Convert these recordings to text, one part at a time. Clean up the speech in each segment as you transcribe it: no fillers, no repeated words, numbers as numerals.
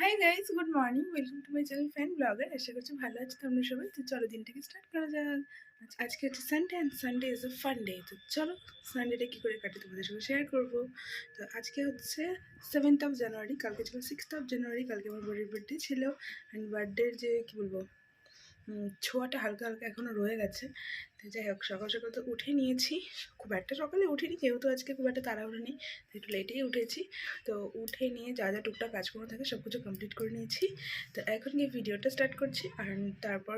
High guys, good morning. Welcome to my channel fan blogger. আশা করছি ভালো আছো তোমরা সবাই। তো চলো দিনটাকে স্টার্ট করা যাক। আজকে হচ্ছে Sunday and Sunday is a fun day. তো চলো সানডেটা কী করে কাটে তোমাদের সঙ্গে শেয়ার করবো। তো আজকে হচ্ছে 7th অফ জানুয়ারি, কালকে ছিল 6th অফ জানুয়ারি। কালকে আমার বোনের বার্থডে ছিল। অ্যান্ড বার্থডের যে কী বলবো, ছোঁয়াটা হালকা হালকা এখনও রয়ে গেছে। তো যাই হোক, সকাল সকাল তো উঠে নিয়েছি। খুব একটা সকালে উঠিনি, যেহেতু আজকে খুব একটা তাড়াহুড়ো নেই, তো একটু লেটেই উঠেছি। তো উঠে নিয়ে যা যা টুকটাক কাজকর্ম থাকে সব কিছু কমপ্লিট করে নিয়েছি। তো এখন গিয়ে ভিডিওটা স্টার্ট করছি। আর তারপর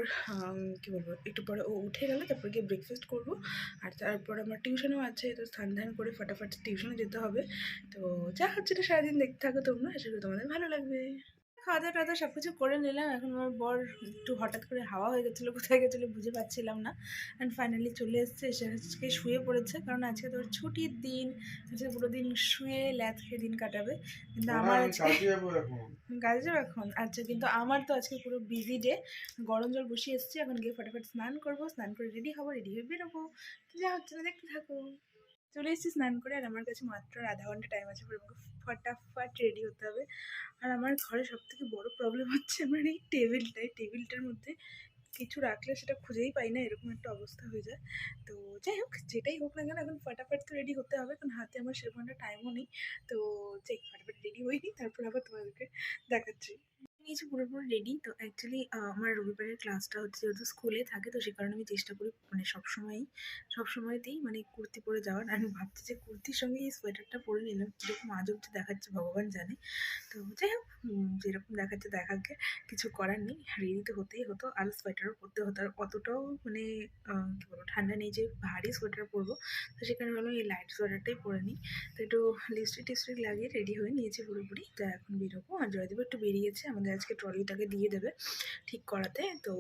কী বলবো, একটু পরে ও উঠে গেলে তারপর গিয়ে ব্রেকফাস্ট করবো। আর তারপর আমার টিউশনও আছে, তো স্নান ধান করে ফটাফট টিউশনে যেতে হবে। তো যা হচ্ছে এটা সারাদিন দেখতে থাকো তোমরা, আশা করি তোমাদের ভালো লাগবে। খাওয়া দাওয়া টাওয়া সব কিছু করে নিলাম। এখন আমার বর একটু হঠাৎ করে হাওয়া হয়ে গেছিলো, কোথায় গেছিলো বুঝে পাচ্ছিলাম না। অ্যান্ড ফাইনালি চলে এসছে, এসে আজকে শুয়ে পড়েছে, কারণ আজকে তোর ছুটির দিন। আজকে পুরো দিন শুয়ে ল্যাদ খেয়ে দিন কাটাবে। কিন্তু আমার আজকে কাজে যাবো এখন। আচ্ছা, কিন্তু আমার তো আজকে পুরো বিজি ডে। গরম জল বসিয়ে এসেছি, এখন গিয়ে ফটাফট স্নান করবো, স্নান করে রেডি হবো, রেডি হয়ে বেরোবো। তো যা হচ্ছে না দেখতে থাকো। চলে এসেছি স্নান করে, আর আমার কাছে মাত্র আধা ঘন্টা টাইম আছে, পুরো আমাকে ফটাফট রেডি হতে হবে। আর আমার ঘরে সবথেকে বড় প্রবলেম হচ্ছে আমার এই টেবিলটার মধ্যে কিছু রাখলে সেটা খুঁজেই পাই না, এরকম একটা অবস্থা হয়ে যায়। তো যাই হোক, যেটাই হোক না কেন, এখন ফটাফট তো রেডি হতে হবে, কারণ হাতে আমার সেরকম একটা টাইমও নেই। তো যাই ফটাফট রেডি হইনি, তারপর আবার তোমাদেরকে দেখাচ্ছি। নিয়েছি পুরোপুরি রেডি। তো অ্যাকচুয়ালি আমার রবিবারের ক্লাসটা হচ্ছে যেহেতু স্কুলে থাকে, তো সে কারণে আমি চেষ্টা করি মানে সবসময়তেই মানে কুর্তি পরে যাওয়ার। আর আমি ভাবছি যে কুর্তির সঙ্গে এই সোয়েটারটা পরে নিলাম, কীরকম আজব যে দেখাচ্ছে ভগবান জানে। তো যাই হোক, যেরকম দেখাচ্ছে দেখাকে, কিছু করার নেই, রেডি তো হতেই হতো। আর সোয়েটারও পরতে হতো, আর অতটাও মানে কী বলবো, ঠান্ডা নেই যে ভারী সোয়েটার পরবো। তো সেখানে ভাবলাম এই লাইট সোয়েটারটাই পরে নিই। তো একটু লিপস্টিক টিপস্টিক লাগিয়ে রেডি হয়ে নিয়েছি পুরোপুরি। তো এখন বেরোবো। আর জয়দেব একটু বেরিয়েছে, আমাদের আজকে ট্রলিটাকে দিয়ে দেবে ঠিক করাতে। তো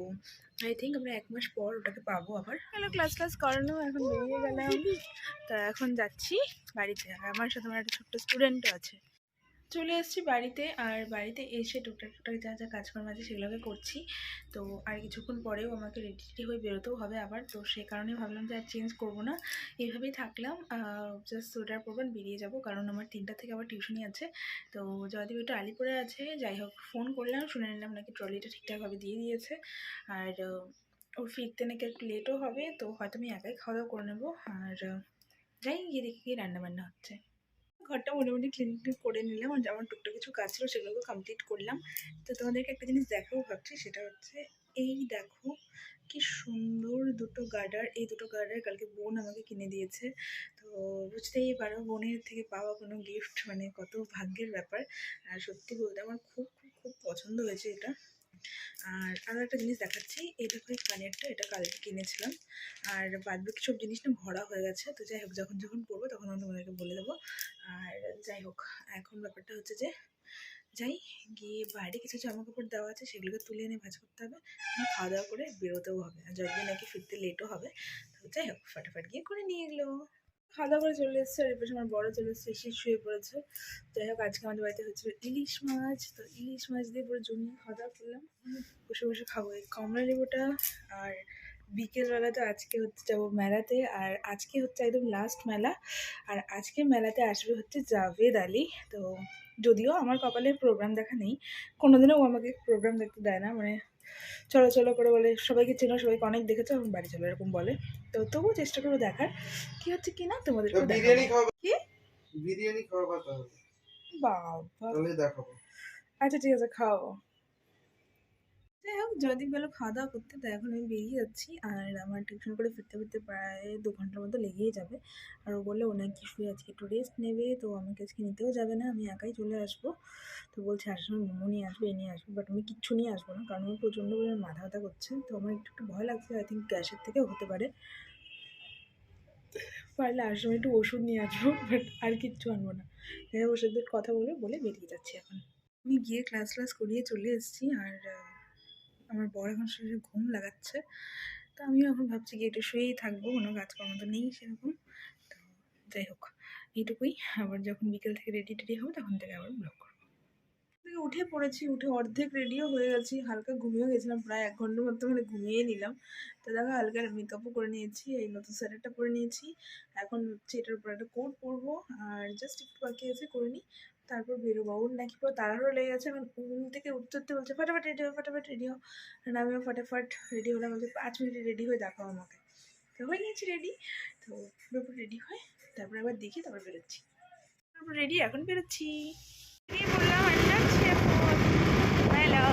আই থিঙ্ক আমরা 1 মাস পর ওটাকে পাবো আবার। হ্যালো, ক্লাস করানো, এখন বেরিয়ে গেলাম। তা এখন যাচ্ছি বাড়িতে। আর আমার সাথে আমার একটা ছোট্ট স্টুডেন্টও আছে। চলে এসেছি বাড়িতে, আর বাড়িতে এসে টুকটাক যা যা কাজকর্ম আছে সেগুলোকে করছি। তো আর কিছুক্ষণ পরেও আমাকে রেডি হয়ে বেরোতেও হবে আবার। তো সে কারণে ভাবলাম যে আর চেঞ্জ করবো না, এইভাবেই থাকলাম। জাস্ট সোয়েটার পরবেন, বেরিয়ে যাব, কারণ আমার 3টা থেকে আবার টিউশনই আছে। তো জয়দেব একটু আলিপুরে আছে। যাই হোক, ফোন করলাম, শুনে নিলাম নাকি ট্রলিটা ঠিকঠাকভাবে দিয়ে দিয়েছে। আর ওর ফিরতে নাকি একটু লেটও হবে, তো হয়তো আমি একাই খাওয়া দাওয়া করে নেবো। আর যাই গিয়ে দেখি কি রান্নাবান্না হচ্ছে। ঘরটা মোটামুটি ক্লিন করে নিলাম, আর আমার টুকটাক কিছু কাজ ছিল সেগুলোকে কমপ্লিট করলাম। তো তোমাদেরকে একটা জিনিস দেখাবো ভাবছি, সেটা হচ্ছে এই দেখো কি সুন্দর দুটো গার্ডার। এই দুটো গার্ডার কালকে বোন আমাকে কিনে দিয়েছে। তো বুঝতেই পারো, বোনের থেকে পাওয়া কোনো গিফট মানে কত ভাগ্যের ব্যাপার। আর সত্যি বলতে আমার খুব খুব খুব পছন্দ হয়েছে এটা। আর আরও একটা জিনিস দেখাচ্ছি, এই দেখো এই কানেরটা, এটা কালকে কিনেছিলাম। আর বাদবাকি সব জিনিস না ভরা হয়ে গেছে। তো যাই হোক, যখন যখন পড়বো তখন আমি তোমাদেরকে বলে দেবো। আর যাই হোক, এখন ব্যাপারটা হচ্ছে যে যাই গিয়ে বাইরে কিছু জামা কাপড় দেওয়া আছে, সেগুলোকে তুলে এনে ভাঁজ করতে হবে। খাওয়া দাওয়া করে বেরোতেও হবে, আর যতদিন নাকি ফিরতে লেটও হবে। তো যাই হোক, ফটাফট গিয়ে করে নিয়ে এগুলো। খাওয়া দাওয়া করে চলে এসেছে, আর এবার আমার বড় চলে এসেছে, এসে শুয়ে পড়েছে। যাই হোক, আজকে আমাদের বাড়িতে হচ্ছিল ইলিশ মাছ। তো ইলিশ মাছ দিয়ে পুরো জমিয়ে খাওয়া দাওয়া করলাম। বসে বসে খাবো এই কমলা লেবুটা। আর বিকেলবেলা তো আজকে হচ্ছে যাবো মেলাতে, আর আজকে হচ্ছে একদম লাস্ট মেলা। আর আজকে মেলাতে আসবে হচ্ছে জাভেদ আলী। তো যদিও আমার কপালে প্রোগ্রাম দেখা নেই, কোনোদিনও ও আমাকে প্রোগ্রাম দেখতে দেয় না, মানে চলো চলো করে বলে, সবাইকে চেনো, সবাইকে অনেক দেখেছো, এখন বাড়ি চলো এরকম বলে। তো তবুও চেষ্টা করবো দেখার কি হচ্ছে কি না, তোমাদেরকে দেখাবো। কি বিরিয়ানি খাওয়া কথা হবে বাবা, তাহলে দেখাবো। আচ্ছা ঠিক আছে, খাও। যাই হোক, জয়দীপ গেল খাওয়া দাওয়া করতে, তো এখন আমি বেরিয়ে যাচ্ছি। আর আমার টিউশন করে ফিরতে ফিরতে প্রায় 2 ঘন্টার মতো লেগেই যাবে। আর ও বললে ও নাকি শুয়ে আজকে একটু রেস্ট নেবে, তো আমাকে আজকে নিতেও যাবে না, আমি একাই চলে আসবো। তো বলছে আসার সময় মোমো নিয়ে আসবে, এ নিয়ে আসবো, বাট আমি কিচ্ছু নিয়ে আসবো না, কারণ আমার প্রচণ্ড পরিমাণ মাথা ব্যথা করছে। তো আমার একটু একটু ভয় লাগছে, আই থিঙ্ক গ্যাসের থেকেও হতে পারে। পারলে আসার সময় একটু ওষুধ নিয়ে আসবো, বাট আর কিচ্ছু আনবো না। যাই হোক, ওষুধের কথা বলে বেরিয়ে যাচ্ছি এখন। আমি গিয়ে ক্লাস করিয়ে চলে এসেছি। আর আমার বর এখন শুয়ে ঘুম লাগাচ্ছে। তো আমিও এখন ভাবছি কি একটু শুয়েই থাকবো, কোনো কাজকর্ম তো নেই সেরকম। তো যাই হোক, এইটুকুই। আবার যখন বিকেল থেকে রেডি টেডি হবো তখন থেকে আবার ব্লগ করবো। উঠে পড়েছি, উঠে অর্ধেক রেডিও হয়ে গেছি, হালকা ঘুমিয়েও গেছিলাম, প্রায় 1 ঘন্টার মতো মানে ঘুমিয়ে নিলাম। তো দেখো হালকা মেকআপও করে নিয়েছি, এই নতুন শাড়িটা পরে নিয়েছি। এখন হচ্ছে এটার উপর একটা কোট পরবো, আর জাস্ট একটু বাকি আছে করে নিই, তারপর বেরোবো। ওর নাকি পুরো তাড়াহুড়ো লেগে গেছে, এখন ঘুম থেকে উঠতে উঠতে বলছে ফটাফট রেডি হো, ফটাফট রেডি হো। আমিও ফটাফট রেডি হলাম, বলছে 5 মিনিটে রেডি হয়ে দেখাও আমাকে। তো হয়ে গেছি রেডি। তো পুরোপুরি রেডি হয়, তারপরে আবার দেখি, তারপর বেরোচ্ছি। তারপর রেডি, এখন বেরোচ্ছি। বললাম হ্যালো,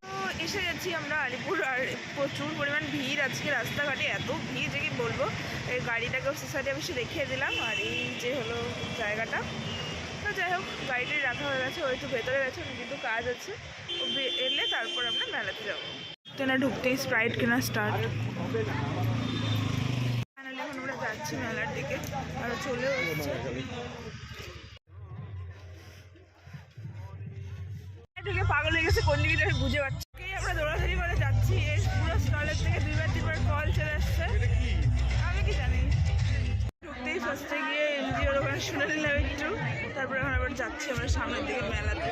তো এসে গেছি আমরা আলিপুর। আর প্রচুর পরিমাণ ভিড় আজকে রাস্তাঘাটে, এত ভিড় যে কি বলবো। এই গাড়িটাকেও সোসাইটি অফিসে দেখিয়ে দিলাম, আর এই যে হলো জায়গাটা। তো যাই হোক, গাড়িটি রাখা হয়ে গেছে, ওই তো ভেতরে গেছে, কিন্তু কাজ আছে, এলে তারপর আমরা মেলাতে যাবো। না ঢুকতেই স্প্রাইট কেনা স্টার্ট। ফাইনালি এখন আমরা যাচ্ছি মেলার দিকে, আর চলেও এসেছে। থেকে পাগল হয়ে গেছে, কোন দিকে যাবে বুঝে পাচ্ছি। আমরা দৌড়াদৌড়ি করে যাচ্ছি, এই পুরো স্টলের থেকে 2-3বার কল চলে আসছে, আমি কি জানি। ঢুকতেই ফার্স্টে গিয়ে এনজিওর ওখানে শুনে নিলাম একটু, তারপরে এখন আবার যাচ্ছি আমরা সামনের দিকে মেলাতে।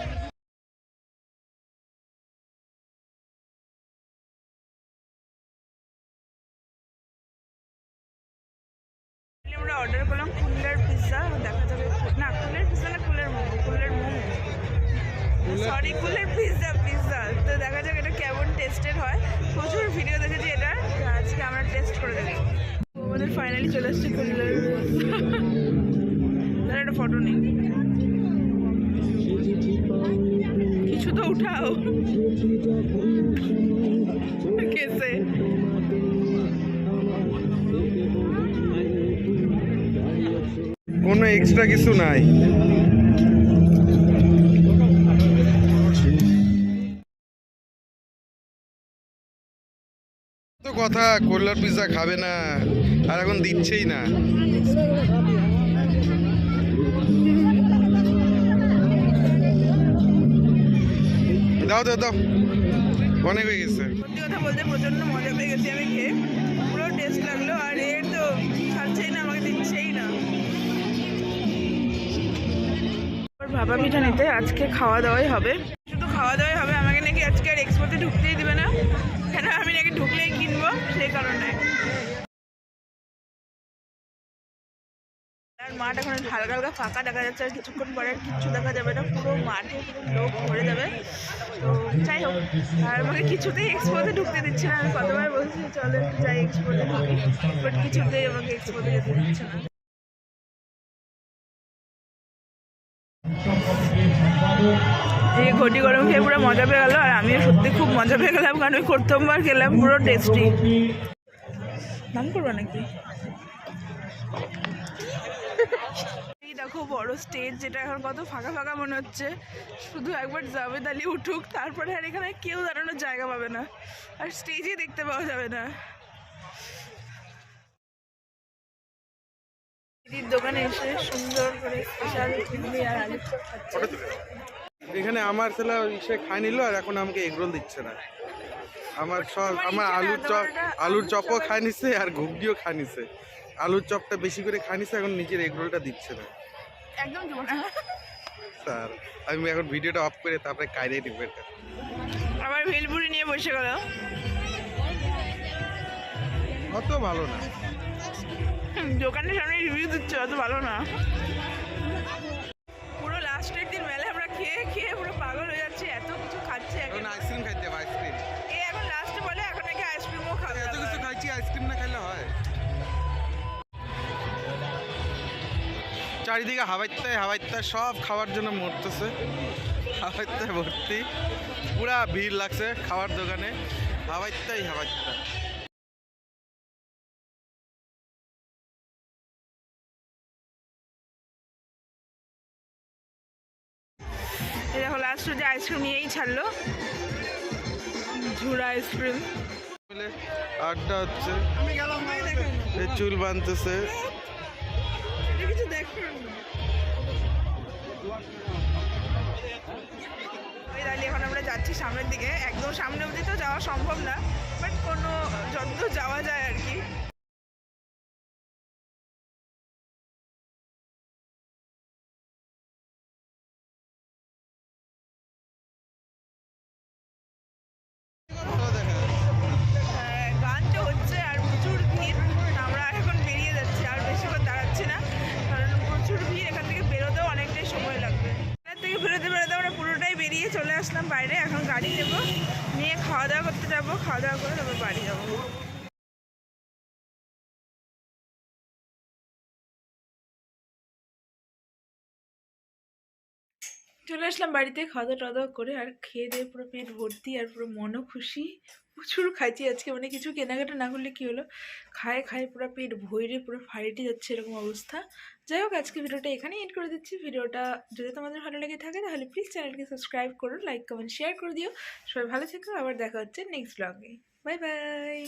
আমরা অর্ডার করলাম কুল্লার পিৎজা, দেখা যাবে না কুলের পিৎজা না কুলের মোমো, কুলের মোমো সরি কুলের পিৎজা পিৎজা। তো দেখা যাক এটা কেমন টেস্টেড হয়, প্রচুর ভিডিও দেখেছি এটা, আজকে আমরা টেস্ট করে দেখি। আমাদের ফাইনালি চলে আসছে কুলের। তার একটা ফটো নেই, কিছু তো উঠাও কেসে। কোনো এক্সট্রা কিছু নাই। তো কথা কোল্লার পিৎজা খাবে না, আর এখন দিচ্ছেই না। দাও দাও দাও, অনেক হয়ে গেছে। সত্যি কথা বলতে প্রচন্ড মজা পেয়ে গেছি আমি খেয়ে, পুরো টেস্ট লাগলো। আর এর তো খাচ্ছেই না, আমাকে দিচ্ছেই না। ভাপা পিঠা নিতে আজকে খাওয়া দাওয়াই হবে, শুধু খাওয়া দাওয়াই হবে। আমাকে নাকি আজকে আর এক্সপোতে ঢুকতেই দিবে না, কেন আমি নাকি ঢুকলেই কিনবো, সেই কারণে। আর মাঠ এখন হালকা হালকা ফাঁকা দেখা যাচ্ছে, আর কিছুক্ষণ পরে আর কিচ্ছু দেখা যাবে না, পুরো মাঠে পুরো লোক ভরে যাবে। তো যাই হোক, আর আমাকে কিছুতেই এক্সপোতে ঢুকতে দিচ্ছে না। আমি কতবার বলছি চলো একটু যাই এক্সপোতে ঢুকি, বাট কিছুতেই আমাকে এক্সপোতে যেতে দিচ্ছে না। এই ঘটি গরম খেয়ে পুরো মজা পেয়ে গেল, আর আমিও সত্যি খুব মজা পেয়ে গেলাম, কারণ আমি প্রথমবার খেলাম, পুরো টেস্টি। নাম করবো নাকি? এই দেখো বড় স্টেজ, যেটা এখন কত ফাঁকা ফাঁকা মনে হচ্ছে। শুধু একবার জাভেদ আলী উঠুক, তারপরে আর এখানে কেউ দাঁড়ানোর জায়গা পাবে না, আর স্টেজই দেখতে পাওয়া যাবে না। দিদির দোকানে এসে সুন্দর করে স্পেশাল চিংড়ি আর আলুর চপ খাচ্ছে। এখানে আমার ছেলে সে খাই নিল, আর এখন আমাকে এগরোল দিচ্ছে না। আমার আলুর চপও খাই নিছে, আর ঘুগনিও খাই নিছে। আলুর চপটা বেশি করে খাই নিছে, এখন নিজের এগরোলটা দিচ্ছে না। একদম দেবো না স্যার, আমি এখন ভিডিওটা অফ করে তারপরে কাইরে নিব এটা। আবার ভেলপুরি নিয়ে বসে গেল, অত ভালো না। দোকানের সামনে রিভিউ দিচ্ছে, অত ভালো না। পুরো লাস্টের দিন মেলা আমরা খেয়ে খেয়ে পুরো পাগল হয়ে যাচ্ছে, এত কিছু খাচ্ছে। এখন আইসক্রিম খাইতে হবে, আইসক্রিম। এ এখন লাস্টে বলে এখন নাকি আইসক্রিমও খাবে। এত কিছু খাইছি, আইসক্রিম না খাইলে হয়? চারিদিকে হাওয়াইতে হাওয়াইতে সব খাওয়ার জন্য মরতেছে, হাওয়াইতে ভর্তি, পুরা ভিড় লাগছে খাওয়ার দোকানে, হাওয়াইতেই হাওয়াইতে। এই দেখো লাস্ট যে আইসক্রিম নিয়েই ছাড়লো, ঝুড়া আইসক্রিম। আড্ডা হচ্ছে, চুল বাঁধতেছে। কিছু দেখো এখন আমরা যাচ্ছি সামনের দিকে, একদম সামনে অবধি তো যাওয়া সম্ভব না, বাট কোনো যতদূর যাওয়া যায় আর কি। বাইরে, এখন গাড়ি নেবো, নিয়ে খাওয়া দাওয়া করতে যাবো, খাওয়া দাওয়া করে তারপর বাড়ি যাবো। চলে আসলাম বাড়িতে, খাওয়া দাওয়া টাওয়া দাওয়া করে, আর খেয়ে দিয়ে পুরো পেট ভর্তি আর পুরো মনও খুশি। প্রচুর খাইছি আজকে, মানে কিছু কেনাকাটা না করলে কী হলো, খায় খায় পুরো পেট ভরে পুরো ফাইটে যাচ্ছে এরকম অবস্থা। যাই হোক, আজকে ভিডিওটা এখানেই এন্ড করে দিচ্ছি। ভিডিওটা যদি তোমাদের ভালো লেগে থাকে তাহলে প্লিজ চ্যানেলকে সাবস্ক্রাইব করো, লাইক কমেন্ট শেয়ার করে দিও। সবাই ভালো থেকো, আবার দেখা হচ্ছে নেক্সট ব্লগে। Bye bye.